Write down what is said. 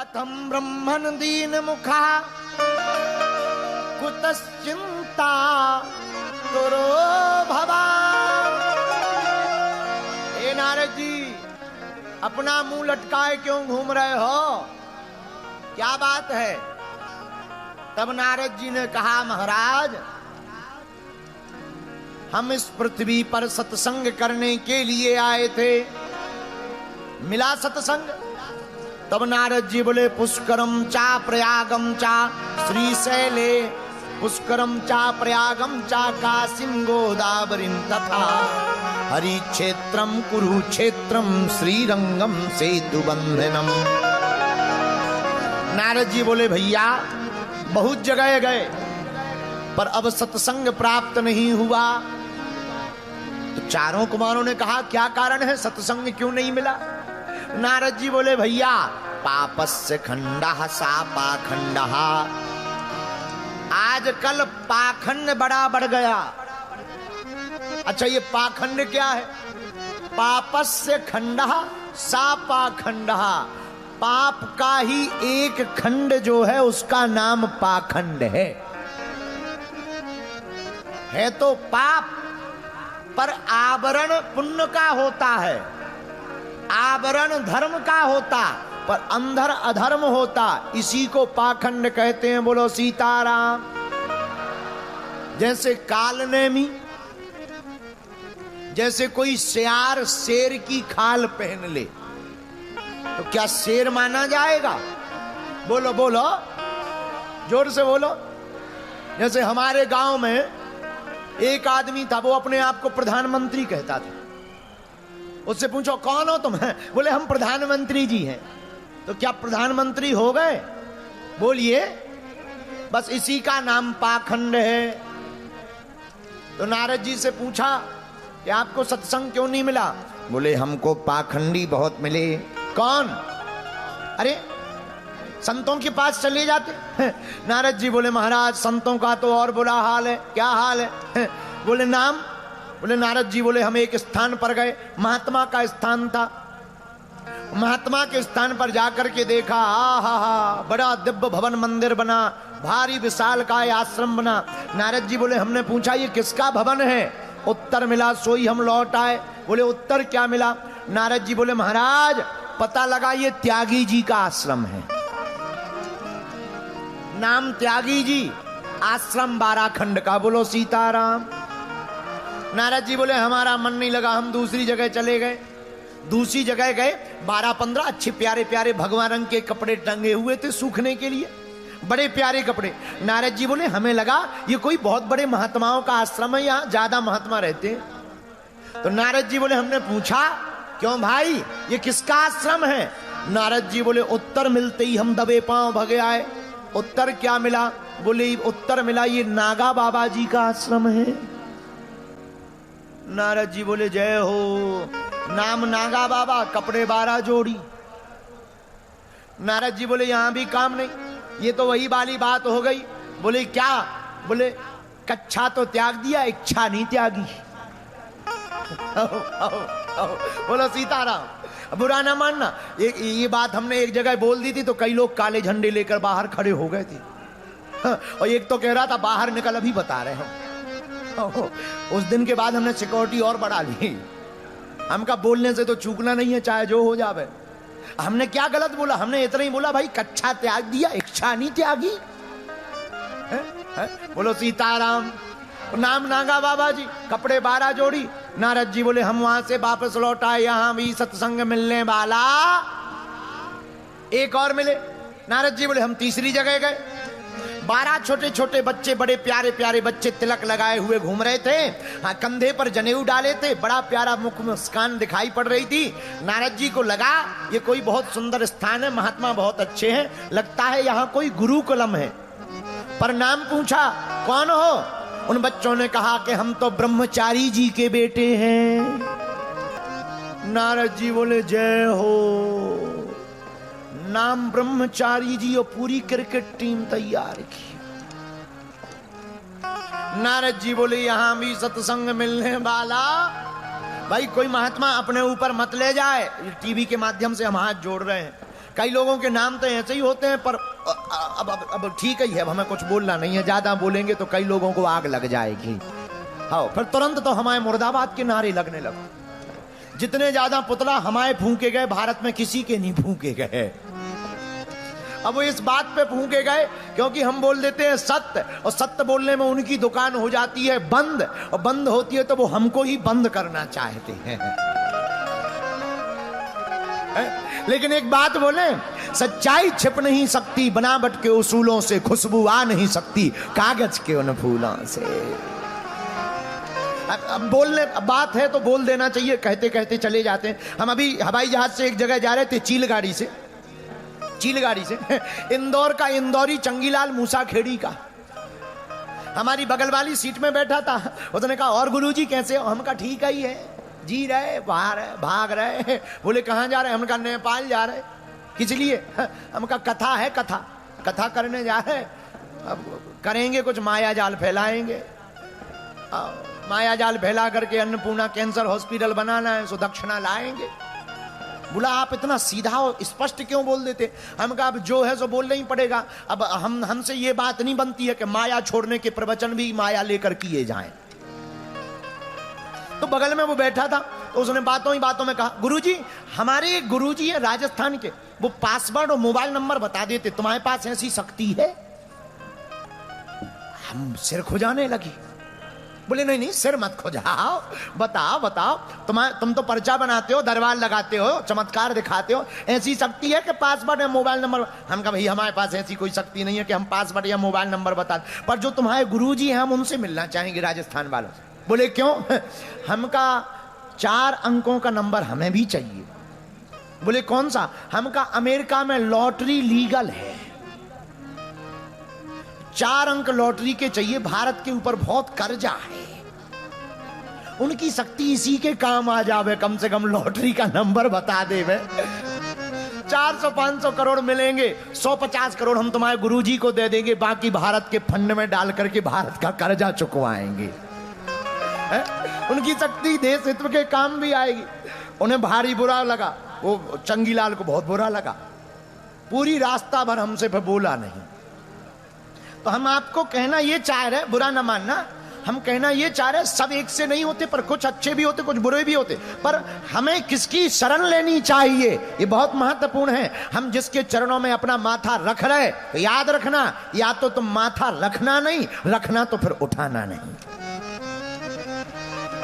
कथम ब्रह्मन दीन मुखा कुतश्चिंता तुरो भवा। हे नारद जी, अपना मुंह लटकाए क्यों घूम रहे हो, क्या बात है? तब नारद जी ने कहा, महाराज हम इस पृथ्वी पर सत्संग करने के लिए आए थे, मिला सत्संग? तब नारद जी बोले, पुष्करम चा प्रयागम चा श्रीशैले, पुष्करम चा प्रयागम चा काशीम गोदावरीम तथा हरि क्षेत्रम कुरुक्षेत्रम श्रीरंगम सेतुबंधनम। नारद जी बोले, भैया बहुत जगह गए पर अब सत्संग प्राप्त नहीं हुआ। तो चारों कुमारों ने कहा, क्या कारण है, सत्संग क्यों नहीं मिला? नारद जी बोले, भैया पापस्य खंडः सा पाखंडः, आजकल पाखंड बड़ा बढ़ गया। अच्छा, ये पाखंड क्या है? पापस्य खंडः सा पाखंडः, पाप का ही एक खंड जो है उसका नाम पाखंड है तो पाप, पर आवरण पुण्य का होता है, आवरण धर्म का होता, पर अंदर अधर्म होता, इसी को पाखंड कहते हैं। बोलो सीताराम। जैसे कालनेमी, जैसे कोई सियार शेर की खाल पहन ले तो क्या शेर माना जाएगा? बोलो बोलो, जोर से बोलो। जैसे हमारे गांव में एक आदमी था, वो अपने आप को प्रधानमंत्री कहता था। उससे पूछो, कौन हो तुम? बोले, हम प्रधानमंत्री जी हैं। तो क्या प्रधानमंत्री हो गए? बोलिए। बस इसी का नाम पाखंड है। तो नारद जी से पूछा कि आपको सत्संग क्यों नहीं मिला? बोले, हमको पाखंडी बहुत मिले। कौन? अरे संतों के पास चले जाते। नारद जी बोले, महाराज संतों का तो और बुरा हाल है। क्या हाल है? बोले, नाम? बोले, नारद जी बोले, हम एक स्थान पर गए, महात्मा का स्थान था। महात्मा के स्थान पर जाकर के देखा, हा, बड़ा दिव्य भवन मंदिर बना, भारी विशाल का आश्रम बना। नारद जी बोले, हमने पूछा ये किसका भवन है? उत्तर मिला, सोई हम लौट आए। बोले, उत्तर क्या मिला? नारद जी बोले, महाराज पता लगा ये त्यागी जी का आश्रम है, नाम त्यागी जी, आश्रम 12 खंड का। बोलो सीताराम। नारद जी बोले, हमारा मन नहीं लगा, हम दूसरी जगह चले गए। दूसरी जगह गए, 12-15 अच्छे प्यारे प्यारे भगवा रंग के कपड़े टंगे हुए थे सूखने के लिए, बड़े प्यारे कपड़े। नारद जी बोले, हमें लगा ये कोई बहुत बड़े महात्माओं का आश्रम है, यहाँ ज्यादा महात्मा रहते हैं। तो नारद जी बोले, हमने पूछा, क्यों भाई ये किसका आश्रम है? नारद जी बोले, उत्तर मिलते ही हम दबे पांव भगे आए। उत्तर क्या मिला? बोले, उत्तर मिला ये नागा बाबा जी का आश्रम है। नारद जी बोले, जय हो। नाम नागा बाबा, कपड़े 12 जोड़ी। नारद जी बोले, यहां भी काम नहीं, ये तो वही वाली बात हो गई। बोले, क्या? बोले, कच्छा तो त्याग दिया, इच्छा नहीं त्यागी। बोलो सीताराम। बुरा ना मानना, ये बात हमने एक जगह बोल दी थी तो कई लोग काले झंडे लेकर बाहर खड़े हो गए थे। और एक तो कह रहा था, बाहर निकल, अभी बता रहे हम। उस दिन के बाद हमने सिक्योरिटी और बढ़ा ली। हमका बोलने से तो चूकना नहीं है, चाहे जो हो जावे। हमने क्या गलत बोला? हमने इतना ही बोला, भाई कच्छा त्याग दिया, इच्छा नहीं त्यागी। बोलो सीताराम। नाम नागा बाबा जी, कपड़े 12 जोड़ी। नारद जी बोले, हम वहां से वापस लौट आए, यहां भी सत्संग मिलने वाला एक और मिले। नारद जी बोले, हम तीसरी जगह गए। 12 छोटे छोटे बच्चे, बड़े प्यारे प्यारे बच्चे, तिलक लगाए हुए घूम रहे थे। हाँ, कंधे पर जनेऊ डाले थे, बड़ा प्यारा मुख मुस्कान दिखाई पड़ रही थी। नारद जी को लगा ये कोई बहुत सुंदर स्थान है, महात्मा बहुत अच्छे हैं, लगता है यहाँ कोई गुरुकुलम है। पर नाम पूछा, कौन हो? उन बच्चों ने कहा कि हम तो ब्रह्मचारी जी के बेटे हैं। नारद जी बोले, जय हो। नाम ब्रह्मचारी जी और पूरी क्रिकेट टीम तैयार की। नारद जी बोले, यहां भी सत्संग मिलने वाला। भाई कोई महात्मा अपने ऊपर मत ले जाए, टीवी के माध्यम से हम हाथ जोड़ रहे हैं। कई लोगों के नाम तो ऐसे ही होते हैं, पर अब ठीक ही है, अब हमें कुछ बोलना नहीं है, ज्यादा बोलेंगे तो कई लोगों को आग लग जाएगी। हाँ, फिर तुरंत तो हमारे मुर्दाबाद के नारे लगने लगे। जितने ज्यादा पुतला हमारे फूंके गए, भारत में किसी के नहीं फूंके गए। अब वो इस बात पे फूंके गए क्योंकि हम बोल देते हैं सत्य, और सत्य बोलने में उनकी दुकान हो जाती है बंद, और बंद होती है तो वो हमको ही बंद करना चाहते हैं। लेकिन एक बात बोले, सच्चाई छिप नहीं सकती, बनावट के उसूलों से खुशबू आ नहीं सकती कागज के उन फूलों से। अब बोलने बात है तो बोल देना चाहिए, कहते कहते चले जाते हैं। हम अभी हवाई जहाज से एक जगह जा रहे थे, चीलगाड़ी से इंदौर का इंदौरी चंगीलाल मूसाखेड़ी का हमारी बगल वाली सीट में बैठा था। उसने कहा, और गुरुजी कैसे हो? हम कहा ठीक ही है, जी रहे, बाहर है, भाग रहे। बोले कहाँ जा रहे? हम कहा नेपाल जा रहे। किस लिए? हम कहा कथा है, कथा करने जा रहे। अब करेंगे कुछ, माया जाल फैलाएंगे, माया जाल फैला करके अन्नपूर्णा कैंसर हॉस्पिटल बनाना है, सो दक्षिणा लाएंगे। बोला आप इतना सीधा और स्पष्ट क्यों बोल देते? हम कहा अब जो है सो बोलना ही पड़ेगा। अब हमसे ये बात नहीं बनती है कि माया छोड़ने के प्रवचन भी माया लेकर किए जाएं। तो बगल में वो बैठा था, तो उसने बातों ही बातों में कहा, गुरुजी हमारे एक गुरुजी है राजस्थान के, वो पासवर्ड और मोबाइल नंबर बता देते, तुम्हारे पास ऐसी शक्ति है? हम सिर खुजाने लगी। बोले नहीं सिर मत खुजाओ, बताओ तुम तो पर्चा बनाते हो, दरबार लगाते हो, चमत्कार दिखाते हो, ऐसी शक्ति है कि पासवर्ड या मोबाइल नंबर? हम कहा भाई हमारे पास ऐसी कोई शक्ति नहीं है कि हम पासवर्ड या मोबाइल नंबर बता, पर जो तुम्हारे गुरुजी हैं हम उनसे मिलना चाहेंगे, राजस्थान वालों से। बोले क्यों? हमका 4 अंकों का नंबर हमें भी चाहिए। बोले कौन सा? हमका अमेरिका में लॉटरी लीगल है, 4 अंक लॉटरी के चाहिए, भारत के ऊपर बहुत कर्जा है, उनकी शक्ति इसी के काम आ जावे, कम से कम लॉटरी का नंबर बता देवे। 400-500 करोड़ मिलेंगे, 150 करोड़ हम तुम्हारे गुरुजी को दे देंगे, बाकी भारत के फंड में डाल करके भारत का कर्जा चुकवाएंगे। उनकी शक्ति देश हित के काम भी आएगी। उन्हें भारी बुरा लगा, वो चंगीलाल को बहुत बुरा लगा, पूरी रास्ता भर हमसे फिर बोला नहीं। तो हम आपको कहना ये चाह रहे, बुरा ना मानना, हम कहना ये चाह रहे, सब एक से नहीं होते, पर कुछ अच्छे भी होते, कुछ बुरे भी होते, पर हमें किसकी शरण लेनी चाहिए ये बहुत महत्वपूर्ण है। हम जिसके चरणों में अपना माथा रख रहे, तो याद रखना, या तो तुम माथा रखना नहीं, रखना तो फिर उठाना नहीं।